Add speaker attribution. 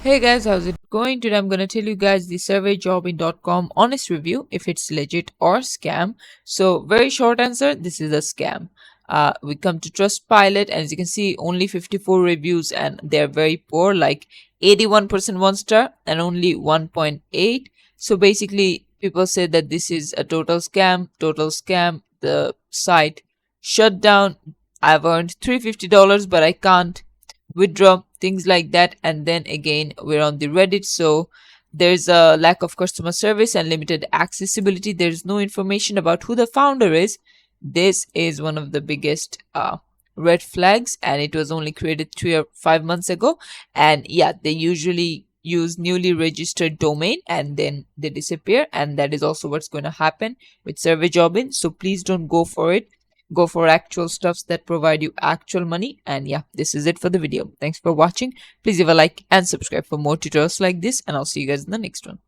Speaker 1: Hey guys, how's it going? Today I'm gonna tell you guys the surveyjobin.com honest review if it's legit or scam. So very short answer, this is a scam. We come to Trustpilot, and as you can see, only 54 reviews and they're very poor, like 81% 1 star and only 1.8. So basically, people say that this is a total scam, The site shut down. I've earned $350, but I can't withdraw, things like that. And then again, we're on the Reddit, so there's a lack of customer service and limited accessibility. There's no information about who the founder is. This is one of the biggest red flags, and it was only created 3 or 5 months ago. And yeah, they usually use newly registered domain and then they disappear, and that is also what's going to happen with SurveyJobin. So please don't go for it. Go for actual stuffs that provide you actual money. And yeah, this is it for the video. Thanks for watching. Please leave a like and subscribe for more tutorials like this, and I'll see you guys in the next one.